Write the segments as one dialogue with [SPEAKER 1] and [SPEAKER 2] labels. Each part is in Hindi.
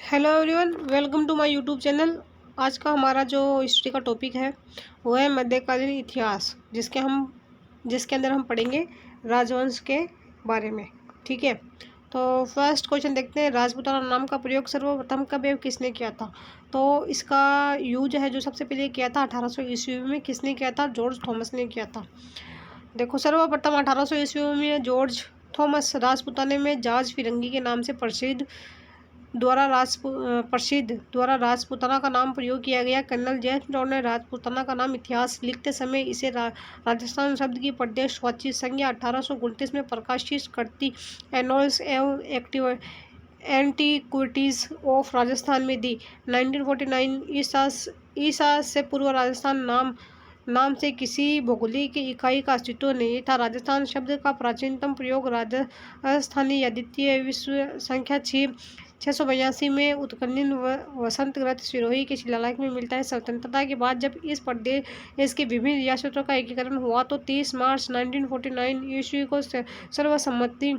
[SPEAKER 1] Hello everyone, welcome to my YouTube channel. आज का हमारा जो हिस्ट्री का टॉपिक है वो है मध्यकालीन इतिहास, जिसके अंदर हम पढ़ेंगे राजवंश के बारे में। ठीक है, तो फर्स्ट क्वेश्चन देखते हैं। राजपूताना नाम का प्रयोग सर्वप्रथम कब एवं किसने किया था? तो इसका यूज है जो सबसे पहले किया था 1800 ईस्वी में। किसने किया था? जॉर्ज थॉमस ने किया था। देखो, सर्वप्रथम 1800 ईस्वी में जॉर्ज थॉमस राजपूताने में जहाज फिरंगी के नाम से द्वारा राजपूताना का नाम प्रयोग किया गया। कर्नल जेम्स टॉड ने राजपूताना का नाम इतिहास लिखते समय इसे राजस्थान शब्द की प्रदेशवाची संज्ञा 1829 में प्रकाशित करती एनोल्स एवं एंटीक्विटीज ऑफ राजस्थान में दी। 1949 ईसा से पूर्व राजस्थान नाम से किसी भौगोलिक इकाई का अस्तित्व नहीं था। राजस्थान शब्द का प्राचीनतम प्रयोग राजस्थानी द्वितीय विश्व संख्या 682 में उत्खनन वसंतगृत सिरोही के शिलालेख में मिलता है। स्वतंत्रता के बाद जब इस प्रदेश के विभिन्न रियासतों का एकीकरण हुआ तो 30 मार्च 1949 ईस्वी को सर्वसम्मति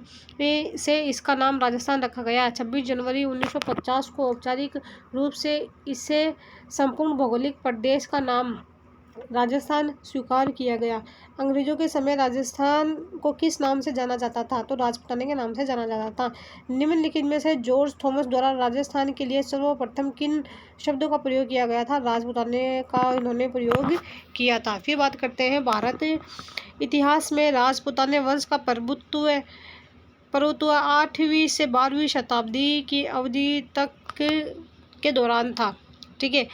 [SPEAKER 1] से इसका नाम राजस्थान रखा गया। 26 जनवरी 1950 को औपचारिक रूप से इसे संपूर्ण भौगोलिक प्रदेश का नाम राजस्थान स्वीकार किया गया। अंग्रेजों के समय राजस्थान को किस नाम से जाना जाता था? तो राजपूताना के नाम से जाना जाता था। निम्नलिखित में से जॉर्ज थॉमस द्वारा राजस्थान के लिए सर्वप्रथम किन शब्दों का प्रयोग किया गया था? राजपूताना का इन्होंने प्रयोग किया था। फिर बात करते हैं भारत इतिहास में राजपूताना वंश का प्रभुत्व 8वीं से 12वीं शताब्दी की अवधि तक के दौरान था। ठीक है,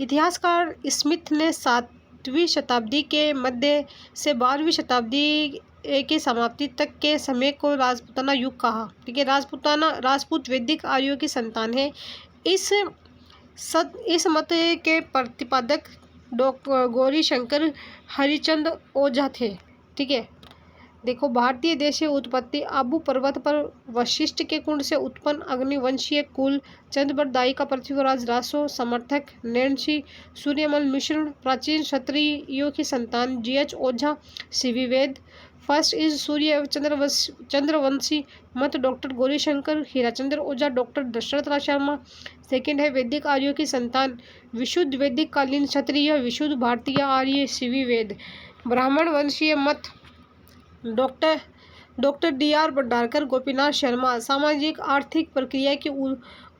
[SPEAKER 1] इतिहासकार स्मिथ ने 7वीं शताब्दी के मध्य से 12वीं शताब्दी की समाप्ति तक के समय को राजपूताना युग कहा। ठीक है, राजपूत वैदिक आर्यों की संतान है। इस मत के प्रतिपादक गौरी शंकर हरिचंद ओझा थे। ठीक है, देखो, भारतीय देशीय उत्पत्ति आबू पर्वत पर वशिष्ठ के कुंड से उत्पन्न अग्निवंशीय कुल चंद्रबरदाई का पृथ्वीराज रासो समर्थक नैन्सी सूर्यमल मिश्र प्राचीन क्षत्रियों की संतान GH Ojha C V Vaidya. First is सूर्य चंद्रवंशी मत doctor Gaurishankar Hirachand Ojha doctor Dasharath Raj Sharma. Second है वैदिक आर्यों की संतान विशुद्ध वैदिक कालीन क्षत्रिय विशुद्ध भारतीय आर्य सीवी वेद। ब्राह्मण वंशीय मत डॉक्टर DR भंडारकर गोपीनाथ शर्मा। सामाजिक आर्थिक प्रक्रिया की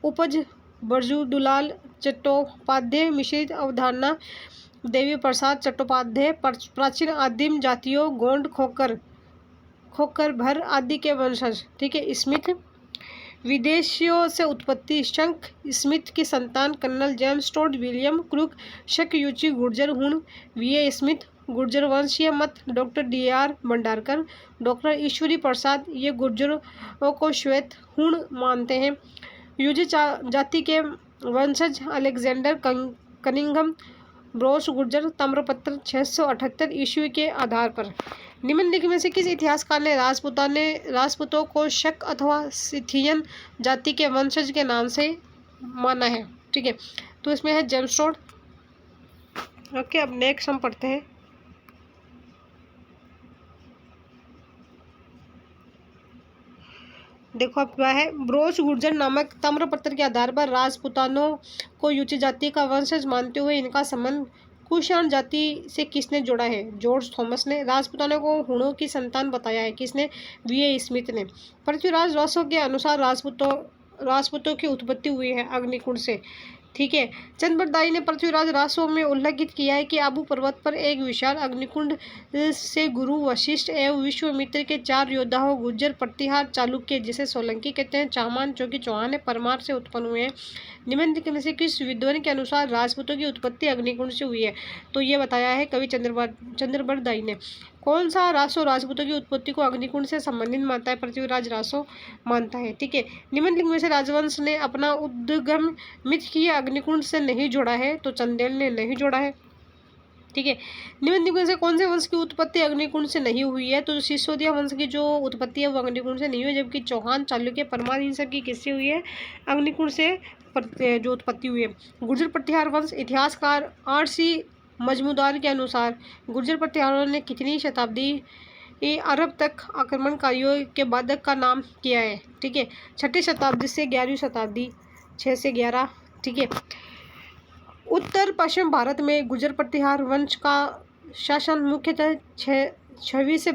[SPEAKER 1] उपज बरजूदुलाल चट्टोपाध्याय मिश्रित अवधारणा देवी प्रसाद चट्टोपाध्याय। प्राचीन आदिम जातियों गोंड खोकर भर आदि के वंशज। ठीक है, स्मिथ विदेशियों से उत्पत्ति शंख स्मिथ की संतान colonel James Tod William Crooke Shaka Yuezhi Gurjar Huna VA Smith. Gurjar वंशीय मत doctor DR Bhandarkar doctor Ishwari Prasad ये गुर्जरों को श्वेत हुण मानते हैं। यूजी जाति के वंशज अलेक्जेंडर कनिंघम ब्रोस गुर्जर ताम्रपत्र 678 ईस्वी के आधार पर। निम्नलिखित में से किस इतिहासकार ने राजपूतों को शक अथवा सिथियन जाति के वंशज के नाम से माना है? ठीक है, तो इसमें है जेम्स टॉड। ओके, अब नेक्स्ट हम पढ़ते हैं। देखो, अब क्या है। ब्रोच गुर्जर नामक ताम्रपत्र के आधार पर राजपूतानों को यूची जाति का वंशज मानते हुए इनका संबंध कुषाण जाति से किसने जोड़ा है? जॉर्ज थॉमस ने। राजपूतानों को हुणों की संतान बताया है। किसने? VA स्मिथ ने। पृथ्वीराज रासो के अनुसार राजपूतों की उत्पत्ति हुई है अग्निकुंड से। ठीक है, चंद्रबरदाई ने पृथ्वीराज रासो में उल्लेखित किया है कि आबू पर्वत पर एक विशाल अग्निकुंड से गुरु वशिष्ठ एवं विश्वामित्र के 4 योद्धाओं गुर्जर प्रतिहार चालुक्य जिसे सोलंकी कहते हैं चाहमान जो कि चौहान है परमार से उत्पन्न हुए हैं। निम्नलिखित में से किस विद्वान के अनुसार राजपूतों की उत्पत्ति अग्निकुंड से हुई है? तो ये बताया है कवि चंद्रबरदाई ने। कौन सा रासो राजपूतों की उत्पत्ति को अग्निकुंड से संबंधित मानता है? पृथ्वीराज रासो मानता है। ठीक है, निम्नलिखित में से राजवंश ने अपना उद्गम मिथकीय अग्निकुंड से नहीं जोड़ा है? तो चंदेल ने नहीं जोड़ा है। ठीक है, निम्नलिखित में से कौन से वंश की उत्पत्ति अग्निकुंड से नहीं हुई है? तो सिसोदिया वंश की जो उत्पत्ति है वो अग्निकुंड से नहीं हुई, जबकि चौहान चालुक्य परमार इन सब की किससे हुई है? अग्निकुंड से जो उत्पत्ति हुई है। गुर्जर प्रतिहार वंश इतिहासकार RC मजमूदार के अनुसार गुर्जर प्रतिहारों ने कितनी शताब्दी अरब तक आक्रमणकारियों के बादक का नाम किया है? ठीक है, 6ठी शताब्दी से 11वीं शताब्दी 6 से 11। ठीक है। उत्तर पश्चिम भारत में गुर्जर प्रतिहार वंश का शासन मुख्यतः 6वीं से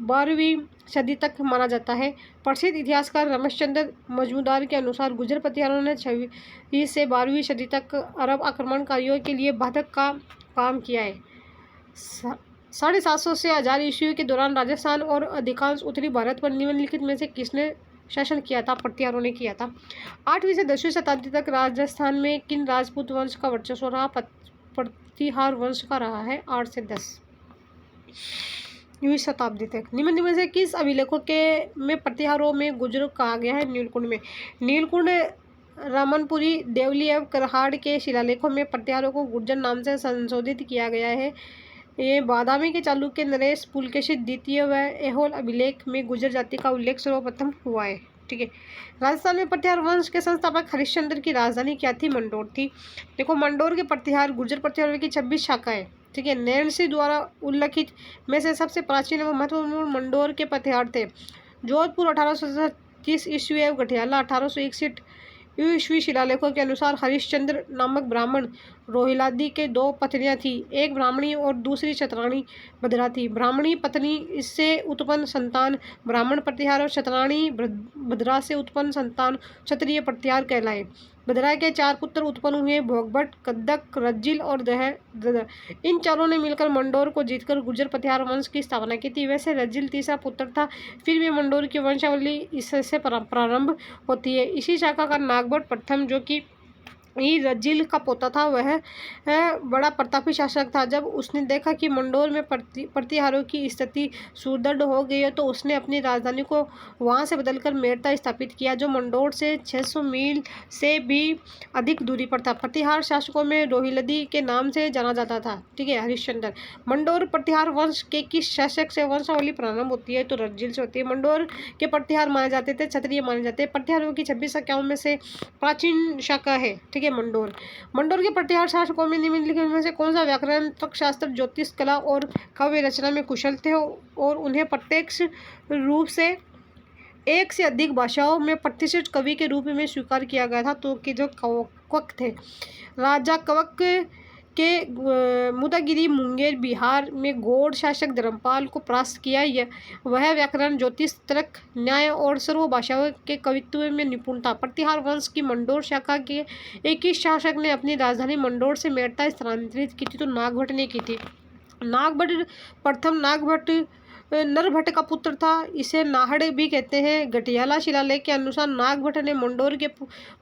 [SPEAKER 1] 12वीं सदी तक माना जाता है। प्रसिद्ध इतिहासकार रमेशचंद्र मजूमदार के अनुसार गुर्जर प्रतिहारों ने 6वीं से 12वीं सदी तक अरब आक्रमणकारियों के लिए बाधक का काम किया है। 750 से 1000 ईस्वी के दौरान राजस्थान और अधिकांश उत्तरी भारत पर निम्नलिखित में से किसने शासन किया था? प्रतिहारों ने किया था। 8वीं से 10वीं शताब्दी तक राजस्थान में किन राजपूत वंश का वर्चस्व रहा? प्रतिहार वंश का रहा है 8 से 10वीं शताब्दी तक। निम्न में से किस अभिलेखों के में प्रतिहारों में गुर्जर कहा गया है? नीलकुंड में। नीलकुंड, रामनपुरी, देवली एवं करहाड़ के शिलालेखों में प्रतिहारों को गुर्जर नाम से संशोधित किया गया है। ये बादामी के चालुक्य नरेश पुलकेशी द्वितीय व ऐहोल अभिलेख में गुर्जर जाति का उल्लेख सर्वप्रथम हुआ है। ठीक है। राजस्थान में प्रतिहार वंश के संस्थापक हरिश्चंद्र की राजधानी क्या थी? मंडोर थी। देखो, मंडोर के प्रतिहार गुर्जर प्रतिहारों की 26 शाखाएं। ठीक है। नैन्सी द्वारा उल्लिखित में से सबसे प्राचीन एवं महत्वपूर्ण मंडोर के प्रतिहार थे। जोधपुर 1830 ईस्वी एवं गठियाला 1861 ईस्वी शिलालेखों के अनुसार हरिश्चंद्र नामक ब्राह्मण रोहिलादी के 2 पत्नियां थी, एक ब्राह्मणी और दूसरी चतराणी भद्रा थी। ब्राह्मणी पत्नी इससे उत्पन्न संतान ब्राह्मण प्रतिहार और चतराणी भद्रा से उत्पन्न संतान क्षत्रिय प्रतिहार कहलाए। भद्रा के 4 पुत्र उत्पन्न हुए, भोगभट, कद्दक, रज्जिल और ददर। इन चारों ने मिलकर मंडोर को जीतकर गुर्जर प्रतिहार वंश की स्थापना की थी। वैसे रज्जिल तीसरा पुत्र था। फिर भी मंडोर की वंशावली इससे प्रारंभ होती है। इसी शाखा का नागभट्ट प्रथम, जो कि रज्जिल का पोता था, वह बड़ा प्रतापी शासक था। जब उसने देखा कि मंडोर में प्रतिहारों की स्थिति सुदृढ़ हो गई है तो उसने अपनी राजधानी को वहां से बदलकर मेड़ता स्थापित किया, जो मंडोर से 600 मील से भी अधिक दूरी पर था। प्रतिहार शासकों में रोहिलदी के नाम से जाना जाता था। ठीक है। हरिश्चंद्र। मंडोर प्रतिहार वंश के किस शासक से वंशावली प्रारंभ होती है? तो रज्जिल से होती है। मंडोर के प्रतिहार माने जाते थे, क्षत्रिय माने जाते हैं। प्रतिहारों की 26 शाखाओं में से प्राचीन शाखा है। ठीक है, मंडोर। मंडोर के प्रतिहार शासकों में निम्नलिखित में से कौन सा व्याकरण, तर्कशास्त्र, ज्योतिष कला और काव्य रचना में कुशल थे और उन्हें प्रत्यक्ष रूप से एक से अधिक भाषाओं में प्रतिष्ठित कवि के रूप में स्वीकार किया गया था? तो कि जो कवक थे। राजा कवक के मुदागिरी मुंगेर बिहार में गौड़ शासक धर्मपाल को परास्त किया। वह व्याकरण, ज्योतिष, तर्क, न्याय और सर्व भाषाओं के कवित्व में निपुण था। प्रतिहार वंश की मंडोर शाखा के एक ही शासक ने अपनी राजधानी मंडोर से मेड़ता स्थानांतरित की थी, तो नागभट्ट ने की थी। नागभट्ट प्रथम नागभट्ट नरभट्ट का पुत्र था। इसे नाहड़ भी कहते हैं। गठियाला शिलालेख के अनुसार नागभट्ट ने मंडोर के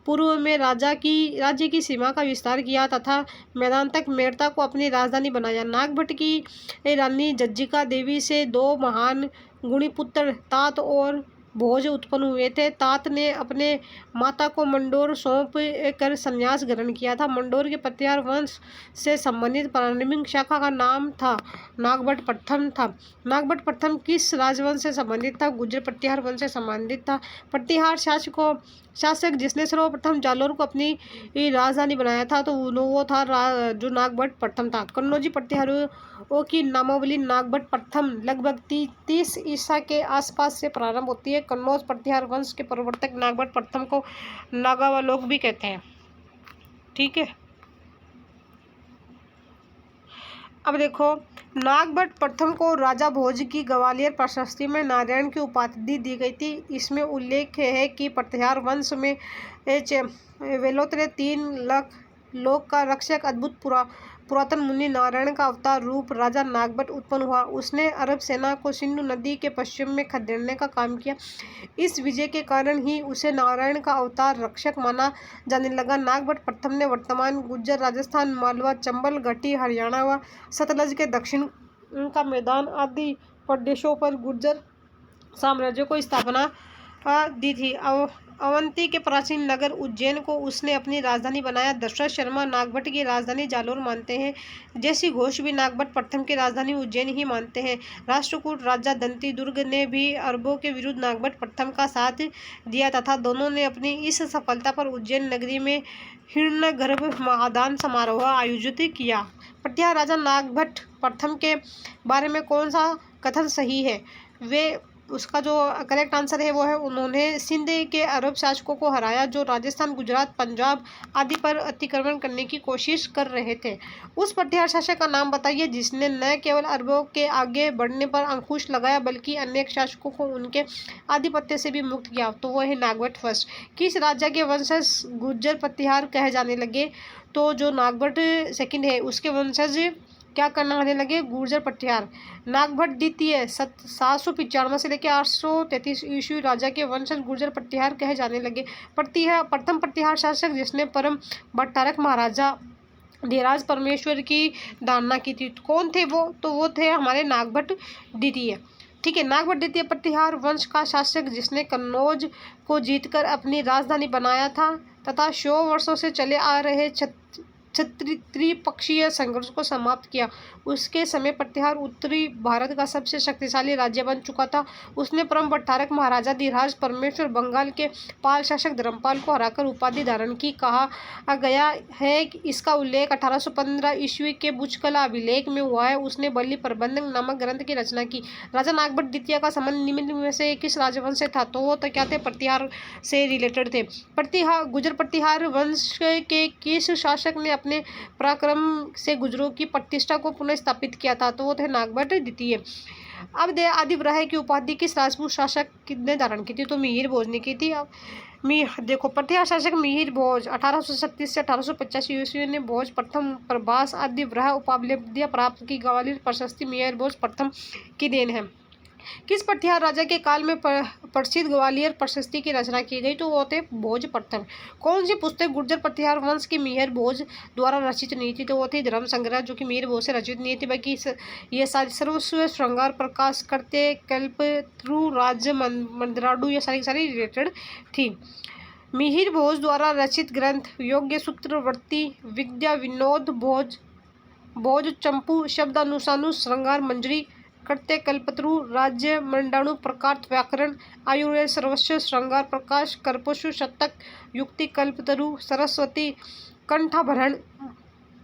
[SPEAKER 1] पूर्व में राज्य की सीमा का विस्तार किया तथा मैदान तक मेड़ता को अपनी राजधानी बनाया। नागभट्ट की रानी जज्जिका देवी से 2 महान गुणी पुत्र तात और भोज उत्पन्न हुए थे। तात ने अपने माता को मंडोर सौंप कर संन्यास ग्रहण किया था। मंडोर के प्रतिहार वंश से संबंधित प्रारंभिक शाखा का नाम था नागभट्ट प्रथम था। नागभट्ट प्रथम किस राजवंश से संबंधित था? गुर्जर प्रतिहार वंश से संबंधित था। प्रतिहार शासक जिसने सर्वप्रथम जालोर को अपनी राजधानी बनाया था तो वो था जो नागभट्ट प्रथम था। कन्नौजी प्रतिहारों की नामावली नागभट्ट प्रथम लगभग 30 ईसा के आसपास से प्रारंभ होती है। कन्नौज प्रतिहार वंश के प्रवर्तक नागभट्ट प्रथम को नागावलोक भी कहते हैं। ठीक है। अब देखो, नागभट्ट प्रथम को राजा भोज की ग्वालियर प्रशस्ति में नारायण की उपाधि दी गई थी। इसमें उल्लेख है कि प्रतिहार वंश में वेलोत्रे 3 लाख लोक का रक्षक अद्भुत पुरातन मुनि नारायण का अवतार रूप राजा नागभट्ट उत्पन्न हुआ। उसने अरब सेना को सिंधु नदी के पश्चिम में खदेड़ने का काम किया। इस विजय के कारण ही उसे नारायण का अवतार रक्षक माना जाने लगा। नागभट्ट प्रथम ने वर्तमान गुर्जर, राजस्थान, मालवा, चंबल, घाटी, हरियाणा व सतलज के दक्षिण का मैदान आदि प्रदेशों पर गुर्जर साम्राज्य को स्थापना दी थी। अवंती के प्राचीन नगर उज्जैन को उसने अपनी राजधानी बनाया। दशरथ शर्मा नागभट्ट की राजधानी जालोर मानते हैं। जैसी घोष भी नागभट्ट प्रथम की राजधानी उज्जैन ही मानते हैं। राष्ट्रकूट राजा दंती दुर्ग ने भी अरबों के विरुद्ध नागभट्ट प्रथम का साथ दिया तथा दोनों ने अपनी इस सफलता पर उज्जैन नगरी में हिरण्यगर्भ महादान समारोह आयोजित किया। प्रतिहार राजा नागभट्ट प्रथम के बारे में कौन सा कथन सही है? वे उसका जो करेक्ट आंसर है वो है उन्होंने सिंध के अरब शासकों को हराया जो राजस्थान, गुजरात, पंजाब आदि पर अतिक्रमण करने की कोशिश कर रहे थे। उस पटियाला शासक का नाम बताइए जिसने न केवल अरबों के आगे बढ़ने पर अंकुश लगाया बल्कि अनेक शासकों को उनके आधिपत्य से भी मुक्त किया। तो वो है नागभट्ट फर्स्ट। किस राजा के वंशज गुर्जर प्रतिहार कहे जाने लगे? तो जो नागभट्ट सेकंड है उसके वंशज क्या करना आने लगे? गुर्जर पटिहार। नागभट्ट द्वितीय 795 से लेकर 833 ईस्वी राजा के वंशज गुर्जर पटिहार कहे जाने लगे। प्रथम पटिहार शासक जिसने परम भट्टारक महाराजा धीराज परमेश्वर की दानना की थी, कौन थे वो? तो वो थे हमारे नागभट्ट द्वितीय। ठीक है, नागभट्ट द्वितीय पटिहार वंश का शासक जिसने कन्नौज को जीतकर अपनी राजधानी बनाया था तथा 100 वर्षों से चले आ रहे त्रिपक्षीय संघर्ष को समाप्त किया। उसके समय पटिहार उत्तरी भारत का सबसे शक्तिशाली राज्य बन चुका था। उसने परम भट्टारक महाराजा धीराज परमेश्वर बंगाल के पाल शासक धर्मपाल को हराकर उपाधि धारण की। कहा गया है कि इसका उल्लेख 1815 ईस्वी के बुचकला अभिलेख में हुआ है। उसने बलि प्रबंधक नामक ग्रंथ की रचना की। राजा नागभट्ट द्वितीय का संबंध निम्न में से किस राजवंश से था? तो वो तो क्या थे? पटिहार से रिलेटेड थे। गुर्जर पटिहार वंश के किस शासक ने अपने पराक्रम से गुर्जरों की प्रतिष्ठा को पुनः स्थापित किया था? तो वो थे नागभट्ट द्वितीय। अब आदिव्राह की उपाधि किस राजपूत शासक ने धारण की थी? तो मिहिर भोज ने की थी। देखो, पटिहार शासक मिहिर भोज 1836 से 1885 ईस्वी ने भोज प्रथम प्रभास आदिव्राह उपाधियां प्राप्त की। ग्वालियर प्रशस्ति मिहिर भोज प्रथम की देन है। किस पटिहार राजा के काल में प्रसिद्ध ग्वालियर प्रशस्ति की रचना की गई? तो वो थे भोज प्रथम। कौन सी पुस्तक गुर्जर पटिहार वंश की मिहिर भोज द्वारा रचित नहीं थी? तो वो थी धर्म संग्रह, जो कि मिहिर भोज से रचित नहीं थी। बाकी ये सारी सर्वस्व श्रृंगार प्रकाश करते कल्पत्रु राज्य मंदराडु ये सारी रिलेटेड थी। मिहिर भोज द्वारा रचित ग्रंथ योग्य सूत्रवर्ती विद्या विनोद भोज चंपू शब्दानुसानु श्रृंगार मंजरी करते कल्पत्रु राज्य मंडाणु प्रकार व्याकरण आयुर्वेद सर्वस्व श्रृंगार प्रकाश करपशु शतक युक्ति कल्पतरु सरस्वती कंठाभरण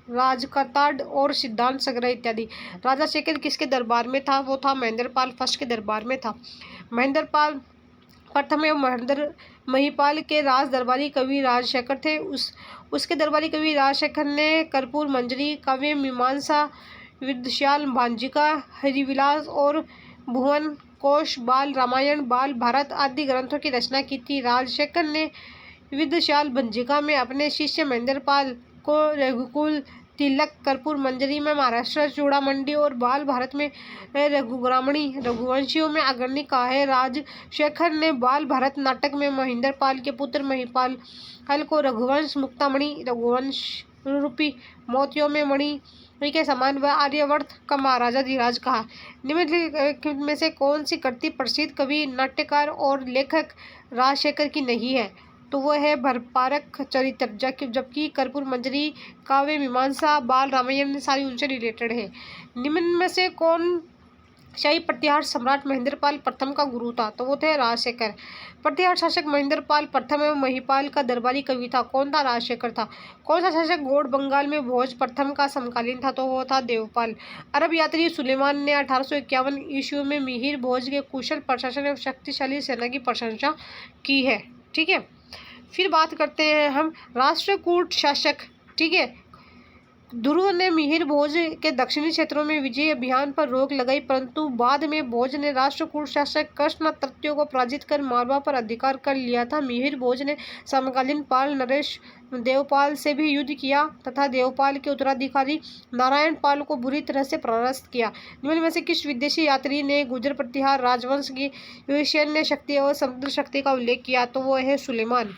[SPEAKER 1] राजकताड़ और सिद्धांत संग्रह इत्यादि। राजा शेखर किसके दरबार में था? वो था महेंद्रपाल फर्स्ट के दरबार में था। महेंद्रपाल प्रथम एवं महेंद्र महिपाल के राज दरबारी कवि राजशेखर थे। उसके दरबारी कवि राजशेखर ने कर्पूर मंजरी, काव्य मीमांसा, विद्याशाल भांजिका, हरिविलास और भुवन कोश, बाल रामायण, बाल भारत आदि ग्रंथों की रचना की थी। राजशेखर ने विद्याशाल भंजिका में अपने शिष्य महेंद्रपाल को रघुकुल तिलक, कर्पूर मंजरी में महाराष्ट्र चूड़ामंडी और बाल भारत में रघुग्रामणी रघुवंशियों में अग्रणी कहा है। राजशेखर ने बाल भारत नाटक में महेंद्रपाल के पुत्र महिपाल को रघुवंश मुक्तामणि रघुवंश रूपी मोतियों में मणि के समान व आर्यावर्त का महाराजा धीराज कहा। निम्नलिखित में से कौन सी कृति प्रसिद्ध कवि, नाट्यकार और लेखक राजशेखर की नहीं है? तो वो है भरपारक चरित्र, जबकि कर्पूर मंजरी, काव्य मीमांसा, बाल रामायण सारी उनसे रिलेटेड है। निम्न में से कौन शाही पटिहार सम्राट महेंद्रपाल प्रथम का गुरु था? तो वो थे राजशेखर। पटिहार शासक महेंद्रपाल प्रथम एवं महिपाल का दरबारी कवि था। कौन था? राजशेखर था। कौन सा शासक गौड़ बंगाल में भोज प्रथम का समकालीन था? तो वो था देवपाल। अरब यात्री सुलेमान ने 1851 ईस्वी में मिहिर भोज के कुशल प्रशासन एवं शक्तिशाली सेना की प्रशंसा की है। ठीक है, फिर बात करते हैं हम राष्ट्रकूट शासक। ठीक है, ध्रुव ने मिहिर भोज के दक्षिणी क्षेत्रों में विजय अभियान पर रोक लगाई, परंतु बाद में भोज ने राष्ट्रकूट शासक कृष्ण तृतीय को पराजित कर मालवा पर अधिकार कर लिया था। मिहिर भोज ने समकालीन पाल नरेश देवपाल से भी युद्ध किया तथा देवपाल के उत्तराधिकारी नारायण पाल को बुरी तरह से परास्त किया। निम्न में से किस विदेशी यात्री ने गुर्जर पटिहार राजवंश की सैन्य शक्ति और समुद्र शक्ति का उल्लेख किया? तो वो है सुलेमान।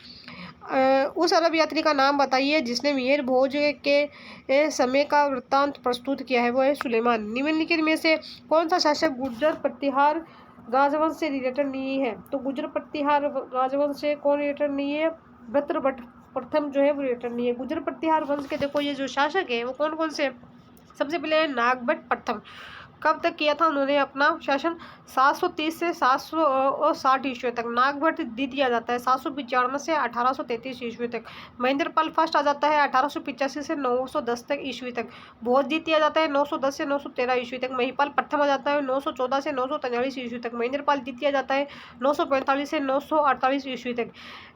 [SPEAKER 1] उस अरब यात्री का नाम बताइए जिसने मिहिर भोज के समय का वृत्तांत प्रस्तुत किया है? वो है सुलेमान। निम्नलिखित में से कौन सा शासक गुर्जर पटिहार राजवंश से रिलेटेड नहीं है? तो गुर्जर पटिहार राजवंश से कौन रिलेटेड नहीं है? भद्रभट्ट प्रथम जो है वो रिलेटेड नहीं है। गुर्जर पटिहार वंश के देखो ये जो शासक है वो कौन कौन से? सबसे पहले है नागभट्ट प्रथम। कब तक किया था उन्होंने अपना शासन? 730 से 760 ईस्वी तक। नागभट्ट द्वितीय जाता है 795 से 1833 ईस्वी तक। महेंद्रपाल फर्स्ट आ जाता है 1885 से 910 तक ईस्वी तक। भोज द्वितीय जाता है 910 से 913 ईस्वी तक। महिपाल प्रथम आ जाता है 914 से 943 ईस्वी तक। महेंद्रपाल द्वितीय जाता है 945 से 948 ईस्वी तक।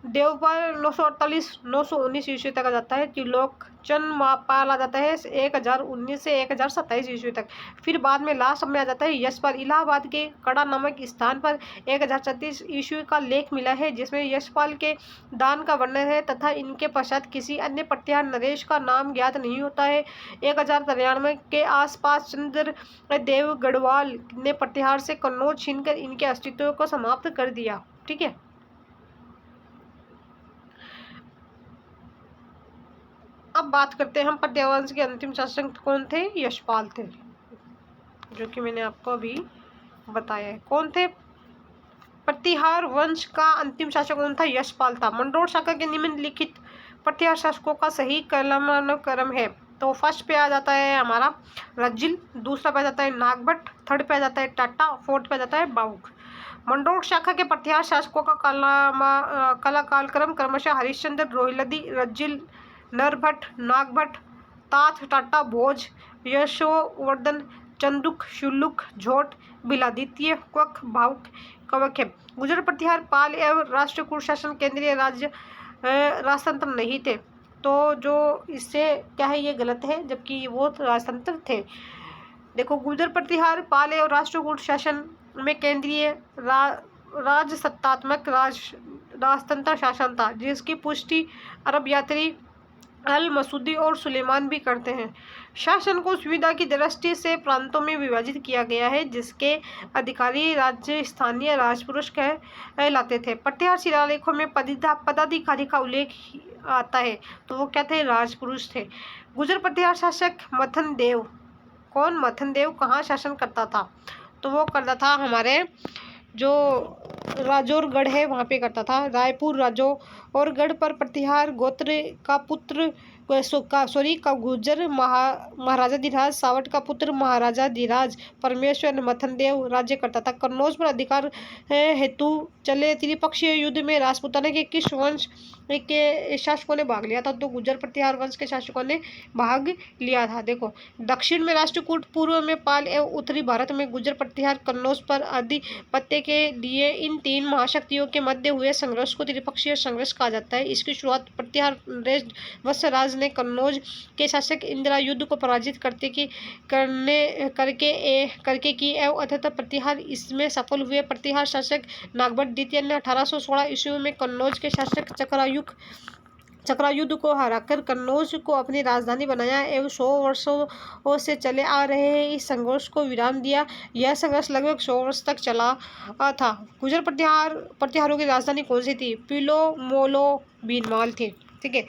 [SPEAKER 1] देवपाल 948 919 ईस्वी तक आ जाता है। त्रिलोकचंद पाल आ जाता है 1019 से 1027 ईस्वी तक। फिर बाद में लास्ट में आ जाता है यशपाल। इलाहाबाद के कड़ा नामक स्थान पर 1036 ईस्वी का लेख मिला है जिसमें यशपाल के दान का वर्णन है तथा इनके पश्चात किसी अन्य प्रतिहार नरेश का नाम ज्ञात नहीं होता है। 1093 के आसपास चंद्रदेव गढ़वाल ने प्रतिहार से कन्नौज छीनकर इनके अस्तित्व को समाप्त कर दिया। ठीक है। अब बात करते हैं हम प्रतिहार वंश के अंतिम शासक कौन थे? यशपाल थे, जो कि मैंने आपको अभी बताया है। कौन थे? प्रतिहार वंश का अंतिम शासक कौन था? यशपाल था। मंडोर शाखा के निम्नलिखित प्रतिहार शासकों का सही क्रम है। तो फर्स्ट पे आ जाता है हमारा रज्जिल, दूसरा पे आ जाता है नागभट्ट, थर्ड पे आ जाता है टाटा, फोर्थ पे आ जाता है बाउक। मंडोर शाखा के प्रतिहार शासकों का कालक्रम क्रमशः हरिश्चंद्र, रोहिल्लदी, रज्जिल, नरभट्ट, नागभट्ट, तात, टाटा, भोज, यशोवर्धन, चंदुक, शुल्लुक, झोट, बिलादित्य, क्वक, भावुक, कवक है। गुर्जर प्रतिहार पाल एवं राष्ट्रकूट शासन केंद्रीय राजतंत्र नहीं थे। तो जो इससे क्या है, ये गलत है, जबकि वो राजतंत्र थे। देखो, गुर्जर प्रतिहार पाल एवं राष्ट्रकूट शासन में केंद्रीय राजसत्तात्मक राजतंत्र शासन था, जिसकी पुष्टि अरब यात्री अल मसूदी और सुलेमान भी करते हैं। शासन को सुविधा की दृष्टि से प्रांतों में विभाजित किया गया है, जिसके अधिकारी राज्य स्थानीय राजपुरुष कहलाते थे। प्रतिहार शिलालेखों में पदाधिकारी का उल्लेख आता है, तो वो क्या थे? राजपुरुष थे। गुर्जर प्रतिहार शासक मथन देव। कौन? मथन देव कहाँ शासन करता था? तो वो करता था हमारे जो राजौरगढ़ है वहाँ पे करता था। रायपुर राजौरगढ़ पर प्रतिहार गोत्र का पुत्र का गुर्जर महाराजा धीराज सावट का पुत्र महाराजा धीराज परमेश्वर मथन देव राज्य करता था। कन्नौज पर अधिकार हेतु चले त्रिपक्षीय युद्ध में राजपूताना के किस वंश के शासकों ने भाग लिया था? तो गुर्जर प्रतिहार वंश के शासकों ने भाग लिया था। देखो, दक्षिण में राष्ट्रकूट, पूर्व में पाल एवं उत्तरी भारत में गुर्जर प्रतिहार। कन्नौज पर आधिपत्य के लिए इन तीन महाशक्तियों के मध्य हुए संघर्ष को त्रिपक्षीय संघर्ष कहा जाता है। इसकी शुरुआत प्रतिहार वत्सराज ने कन्नौज के शासक इंद्रायुध को पराजित करके की एवं अतः प्रतिहार इसमें सफल हुए। प्रतिहार शासक नागभट्ट द्वितीय ने 1816 ईस्वी में कन्नौज के शासक चक्रायुध को हराकर कन्नौज को अपनी राजधानी बनाया एवं 100 वर्षों से चले आ रहे इस संघर्ष को विराम दिया। यह संघर्ष लगभग 100 वर्ष तक चला था। गुर्जर प्रतिहारों की राजधानी कौन सी थी? पिलोमोलो बीनमाल थी। ठीक है।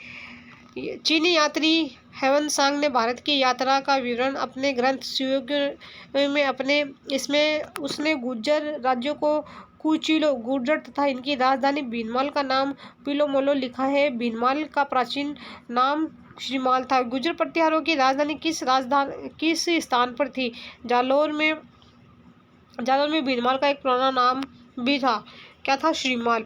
[SPEAKER 1] चीनी यात्री ह्वेनसांग ने भारत की यात्रा का विवरण अपने ग्रंथ शिवयोगी में उसने गुर्जर राज्यों को कुचिलो गुर्जर तथा इनकी राजधानी बीनमाल का नाम पिलोमोलो लिखा है। बीनमाल का प्राचीन नाम श्रीमाल था। गुर्जर प्रतिहारों की राजधानी किस स्थान पर थी? जालौर में बीनमाल का एक पुराना नाम भी था। क्या था? श्रीमाल।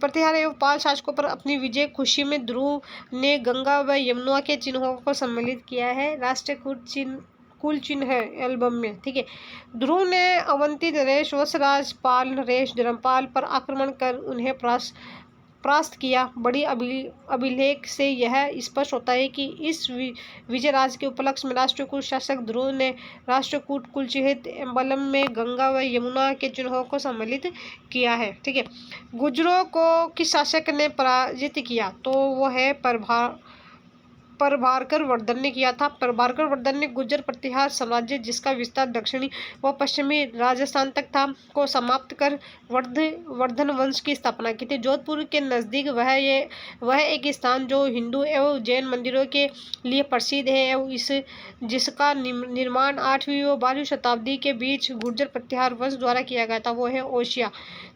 [SPEAKER 1] प्रतिहार एवं पाल शासकों पर अपनी विजय खुशी में ध्रुव ने गंगा व यमुना के चिन्हों को सम्मिलित किया है। राष्ट्रकूट कुल चिन्ह है एल्बम में। ठीक है। ध्रुव ने अवंती नरेश, वत्सराज, पाल, नरेश, धर्मपाल पर आक्रमण कर उन्हें परास्त किया। बड़ी अभिलेख से यह स्पष्ट होता है कि इस विजयराज के उपलक्ष्य में राष्ट्रकूट शासक ध्रुव ने राष्ट्रकूट कुलचिहित एम्बलम में गंगा व यमुना के चिन्हों को सम्मिलित किया है। ठीक है। गुर्जरों को किस शासक ने पराजित किया? तो वो है प्रभाकर वर्धन ने किया था। प्रभाकर वर्धन ने गुर्जर प्रतिहार साम्राज्य, जिसका विस्तार दक्षिणी व पश्चिमी राजस्थान तक था, को समाप्त कर वर्धन वंश की स्थापना की थी। जोधपुर के नज़दीक वह एक स्थान जो हिंदू एवं जैन मंदिरों के लिए प्रसिद्ध है एवं जिसका निर्माण 8वीं व 12वीं शताब्दी के बीच गुर्जर प्रतिहार वंश द्वारा किया गया था, वो है ओसिया।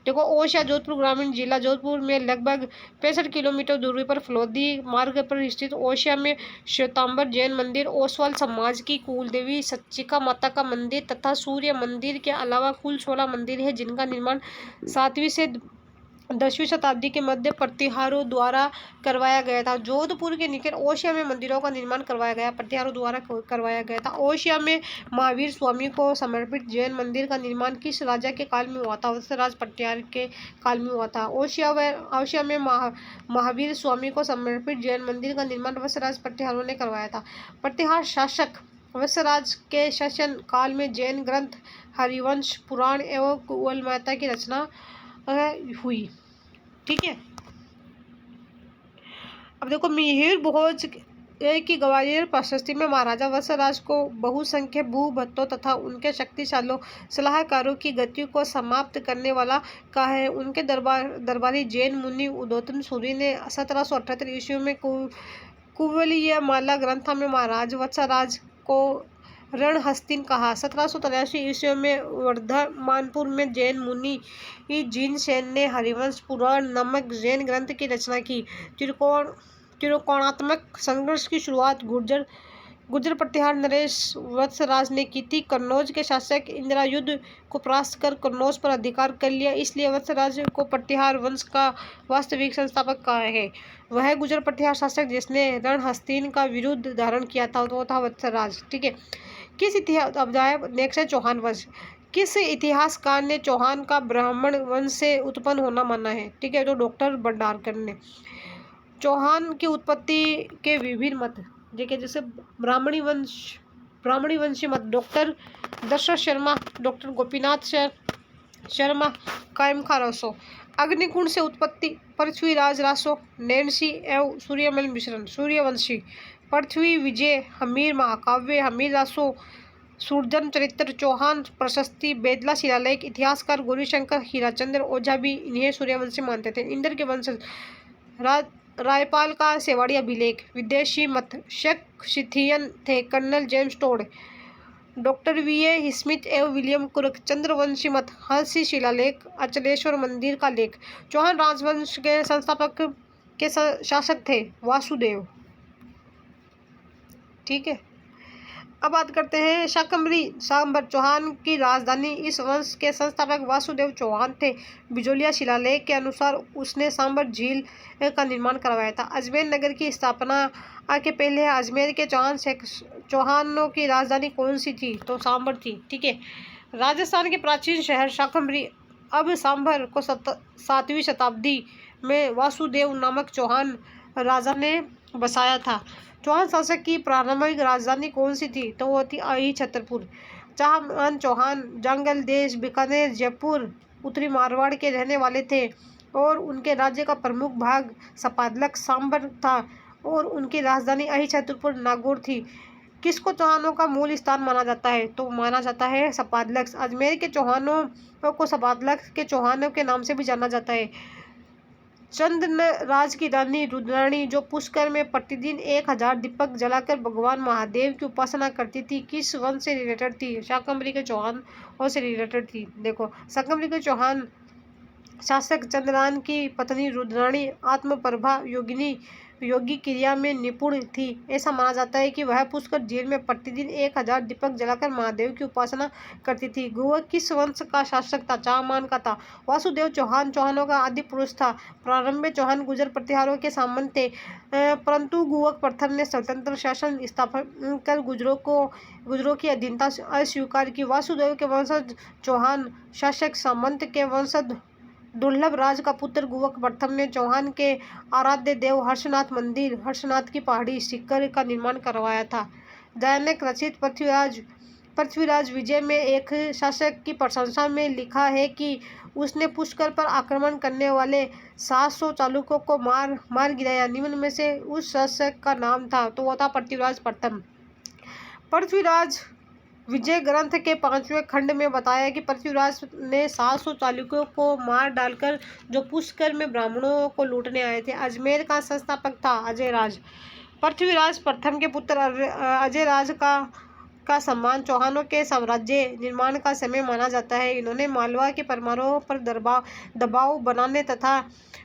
[SPEAKER 1] देखो ओशिया जोधपुर ग्रामीण जिला जोधपुर में लगभग 65 किलोमीटर दूरी पर फलोदी मार्ग पर स्थित ओशिया में श्वेतांबर जैन मंदिर, ओसवाल समाज की कुलदेवी सच्चिका माता का मंदिर तथा सूर्य मंदिर के अलावा कुल 16 मंदिर है, जिनका निर्माण 7वीं से 10वीं शताब्दी के मध्य प्रतिहारों द्वारा करवाया गया था। जोधपुर के निकट ओशिया में मंदिरों का निर्माण प्रतिहारों द्वारा करवाया गया था। ओशिया में महावीर स्वामी को समर्पित जैन मंदिर का निर्माण किस राजा के काल में हुआ था? वत्सराज प्रतिहार के काल में हुआ था। ओशिया में महावीर स्वामी को समर्पित जैन मंदिर का निर्माण वत्सराज प्रतिहारों ने करवाया था। प्रतिहार शासक वत्सराज के शासन काल में जैन ग्रंथ हरिवंश, पुराण एवं कुवलयता की रचना हुई। ठीक है, अब देखो मिहिर भोज की ग्वालियर प्रशस्ति में महाराजा वत्सराज को बहुसंख्य भूभत्तों तथा उनके शक्तिशाली सलाहकारों की गति को समाप्त करने वाला कहा है। उनके दरबारी जैन मुनि उदोतन सूरी ने 1778 ईस्वी में कुवलयमाला ग्रंथ में महाराज वत्सराज को रणहस्तिन कहा। 1783 ईस्वी में वर्धमानपुर में जैन मुनि जिनसेन ने हरिवंश पुराण नामक जैन ग्रंथ की रचना की। त्रिकोणात्मक संघर्ष की शुरुआत गुर्जर प्रतिहार नरेश वत्सराज ने की थी। कन्नौज के शासक इंद्रायुध को परास्त कर कन्नौज पर अधिकार कर लिया, इसलिए वत्सराज को प्रतिहार वंश का वास्तविक संस्थापक कहा है। वह गुर्जर प्रतिहार शासक जिसने रणहस्तिन का विरुद्ध धारण किया था वो था वत्सराज। ठीक है, किस इतिहास अब जाए नेक्स्ट है चौहान वंश। किस इतिहासकार ने चौहान का ब्राह्मण वंश से उत्पन्न होना माना है? ठीक है, तो डॉक्टर भंडारकर ने। चौहान की उत्पत्ति के विभिन्न मत देखिए, जैसे ब्राह्मणी वंशी मत डॉक्टर दशरथ शर्मा, डॉक्टर गोपीनाथ शर्मा, कायमखा रासो। अग्निकुंड से उत्पत्ति पृथ्वीराज रासो, नैन्सी एवं सूर्यमल मिश्रण। सूर्यवंशी पृथ्वी विजय, हमीर महाकाव्य, हमीर रासो, सूरजन चरित्र, चौहान प्रशस्ति, बेदला शिलालेख। इतिहासकार गौरीशंकर हीराचंद्र ओझा भी इन्हें सूर्यवंशी मानते थे। इंद्र के वंशज रायपाल का सेवाड़ी अभिलेख। विदेशी मत शेक्सपियन थे colonel James Tod, doctor V A. Smith एवं विलियम कुर्क। चंद्रवंशी मत हंसी शिलालेख, अचलेश्वर मंदिर का लेख। चौहान राजवंश के संस्थापक के शासक थे वासुदेव। ठीक है, अब बात करते हैं शाकंभरी सांबर चौहान की राजधानी। इस वंश के संस्थापक वासुदेव चौहान थे। बिजोलिया शिलालेख के अनुसार उसने सांबर झील का निर्माण करवाया था। अजमेर नगर की स्थापना के पहले अजमेर के चौहानों की राजधानी कौन सी थी? तो सांबर थी। ठीक है, राजस्थान के प्राचीन शहर शाकंभरी अब सांभर को 7वीं शताब्दी में वासुदेव नामक चौहान राजा ने बसाया था। चौहान शासक की प्रारंभिक राजधानी कौन सी थी? तो वो थी अहि छतरपुर। चौहान जंगल देश, बीकानेर, जयपुर, उत्तरी मारवाड़ के रहने वाले थे और उनके राज्य का प्रमुख भाग सपादलक सांबर था और उनकी राजधानी अहि छतरपुर नागौर थी। किसको चौहानों का मूल स्थान माना जाता है? तो माना जाता है सपादलक। अजमेर के चौहानों को सपादलक के चौहानों के नाम से भी जाना जाता है। चंदनराज की रानी रुद्राणी जो पुष्कर में प्रतिदिन 1000 दीपक जलाकर भगवान महादेव की उपासना करती थी, किस वंश से रिलेटेड थी? शाकंभरी के चौहान और से रिलेटेड थी। देखो, शाकंभरी के चौहान शासक चंद्ररान की पत्नी रुद्राणी आत्मप्रभा योगी क्रिया में निपुण थी। ऐसा माना जाता है कि वह पुष्कर झील में प्रतिदिन 1000 दीपक जलाकर महादेव की उपासना करती थी। गुवक किस वंश का शासक था? चामान का था। वासुदेव चौहान चौहानों का आदि पुरुष था। प्रारंभ में चौहान गुर्जर प्रतिहारों के सामंत थे, परंतु गुवक प्रथम ने स्वतंत्र शासन स्थापन कर गुजरों की अधीनता अस्वीकार की। वासुदेव के वंशज चौहान शासक सामंत के वंशज दुर्लभ राज का पुत्र गुवक प्रथम ने चौहान के आराध्य देव हर्षनाथ मंदिर हर्षनाथ की पहाड़ी सिक्कर का निर्माण करवाया था। दैनिक रचित पृथ्वीराज विजय में एक शासक की प्रशंसा में लिखा है कि उसने पुष्कर पर आक्रमण करने वाले 700 चालुक्यों को मार गिराया। निम्न में से उस शासक का नाम था, तो वो था पृथ्वीराज प्रथम। पृथ्वीराज विजय ग्रंथ के 5वें खंड में बताया कि पृथ्वीराज ने 700 चालुक्यों को मार डालकर जो पुष्कर में ब्राह्मणों को लूटने आए थे। अजमेर का संस्थापक था अजयराज। पृथ्वीराज प्रथम के पुत्र अजयराज का का सम्मान चौहानों के साम्राज्य निर्माण का समय माना जाता है। इन्होंने मालवा के परमारों पर दबाव बनाने तथा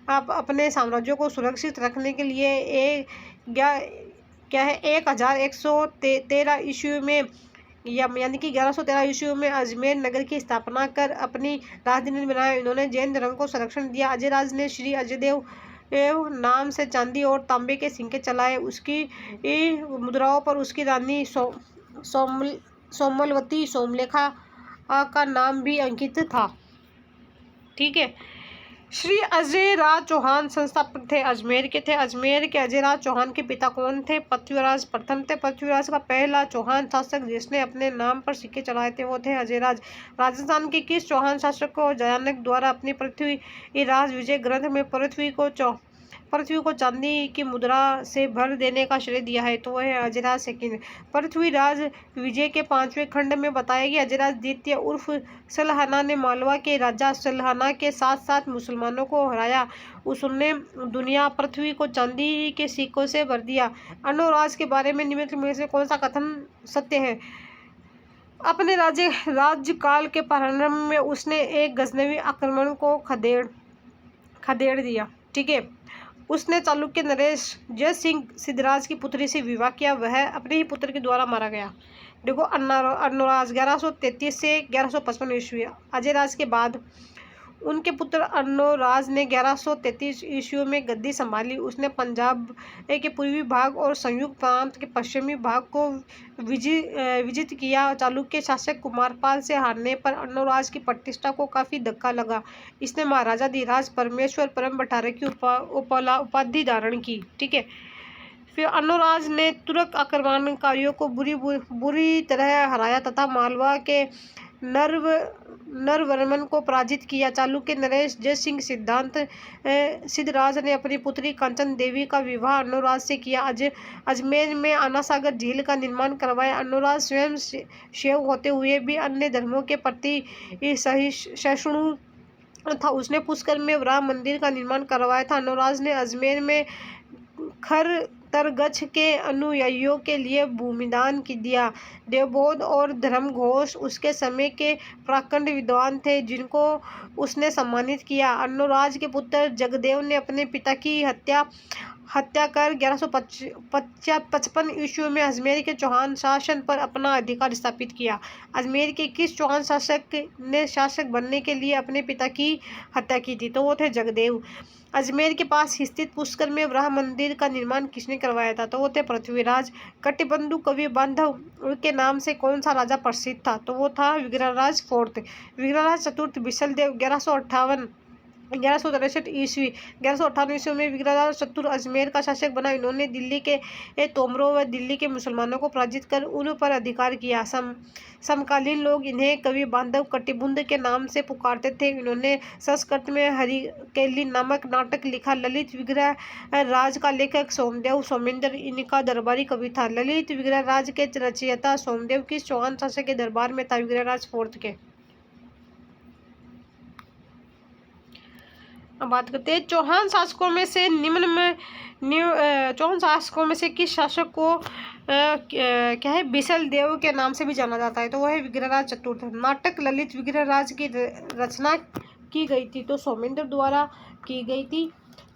[SPEAKER 1] अपने साम्राज्यों को सुरक्षित रखने के लिए क्या है 1113 ईस्वी में यानी कि 1113 ईस्वी में अजमेर नगर की स्थापना कर अपनी राजधानी बनाया। इन्होंने जैन धर्म को संरक्षण दिया। अजयराज ने श्री अजयदेव नाम से चांदी और तांबे के सिक्के चलाए। उसकी मुद्राओं पर उसकी रानी सोमलवती सोमलेखा का नाम भी अंकित था। ठीक है। श्री अजय राज चौहान संस्थापक थे, अजमेर के थे। अजमेर के अजय राज चौहान के पिता कौन थे? पृथ्वीराज प्रथम थे। पृथ्वीराज का पहला चौहान शासक जिसने अपने नाम पर सिक्के चलाए थे वो थे अजयराज। राजस्थान के किस चौहान शासक को जयानक द्वारा अपनी पृथ्वीराज विजय ग्रंथ में पृथ्वी को चांदी की मुद्रा से भर देने का श्रेय दिया है? तो वह है अजयराज सेकंड। पृथ्वीराज विजय के 5वें खंड में बताया कि अजयराज द्वितीय उर्फ सलहाना ने मालवा के राजा सलहाना के साथ साथ मुसलमानों को हराया। उसने दुनिया पृथ्वी को चांदी के सिक्कों से भर दिया। अर्णोराज के बारे में निम्नलिखित में से कौन सा कथन सत्य है? अपने राज्यकाल के प्रारंभ में उसने एक गजनवी आक्रमण को खदेड़ दिया। ठीक है। उसने चालुक्य नरेश जय सिंह सिद्धराज की पुत्री से विवाह किया। वह अपने ही पुत्र के द्वारा मारा गया। देखो अर्णोराज 1133 से 1155 ईस्वी। अजयराज के बाद उनके पुत्र अर्णोराज ने 1133 ईस्वी में गद्दी संभाली। उसने पंजाब के पूर्वी भाग और संयुक्त प्रांत के पश्चिमी भाग को विजित किया। चालुक्य शासक कुमारपाल से हारने पर अर्णोराज की प्रतिष्ठा को काफी धक्का लगा। इसने महाराजा धीराज परमेश्वर परम भट्टारक की उपाधि धारण की। ठीक है। फिर अर्णोराज ने तुर्क आक्रमणकारियों को बुरी तरह हराया तथा मालवा के नरवर्मन को पराजित किया। चालुक्य नरेश जय सिंह सिद्धराज ने अपनी पुत्री कांचन देवी का विवाह अर्णोराज से किया। अजमेर में आनासागर झील का निर्माण करवाया। अर्णोराज स्वयं शैव होते हुए भी अन्य धर्मों के प्रति सहिष्णु था। उसने पुष्कर में राम मंदिर का निर्माण करवाया था। अर्णोराज ने अजमेर में खरतरगछ के अनुयायियों के लिए भूमिदान दिया। देवबोध और धर्मघोष उसके समय के प्रकांड विद्वान थे जिनको उसने सम्मानित किया। अर्णोराज के पुत्र जगदेव ने अपने पिता की हत्या कर 1155 ईस्वी में अजमेर के चौहान शासन पर अपना अधिकार स्थापित किया। अजमेर के किस चौहान शासक ने शासक बनने के लिए अपने पिता की हत्या की थी? तो वो थे जगदेव। अजमेर के पास स्थित पुष्कर में राम मंदिर का निर्माण किसने करवाया था? तो वो थे पृथ्वीराज। कटिबंधु कवि बांधव के नाम से कौन सा राजा प्रसिद्ध था? तो वो था विग्रहराज फोर्थ। विग्रहराज चतुर्थ बिसलदेव 1163 ईस्वी 1158 ईस्वी में विग्रहराज चतुर्थ अजमेर का शासक बना। इन्होंने दिल्ली के तोमरों व दिल्ली के मुसलमानों को पराजित कर उन पर अधिकार किया। समकालीन लोग इन्हें कवि बांधव कटिबंधु के नाम से पुकारते थे। इन्होंने संस्कृत में हरिकेली नामक नाटक लिखा। ललित विग्रह राज का लेखक सोमदेव सोमेंद्र इनका दरबारी कवि था। ललित विग्रह राज के रचयिता सोमदेव किस चौहान शासक के दरबार में था? विग्रहराज फोर्थ के। अब बात करते हैं चौहान शासकों में से चौहान शासकों में से किस शासक को क्या है बिसल देव के नाम से भी जाना जाता है? तो वह है विग्रहराज चतुर्थ। नाटक ललित विग्रहराज की रचना की गई थी तो सोमेंद्र द्वारा की गई थी।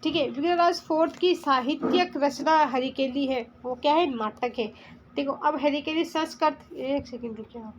[SPEAKER 1] ठीक है। विग्रहराज फोर्थ की साहित्यिक रचना हरिकेली है। वो क्या है? नाटक है। देखो अब हरिकेली संस्कृत, एक सेकंड रुक जाओ।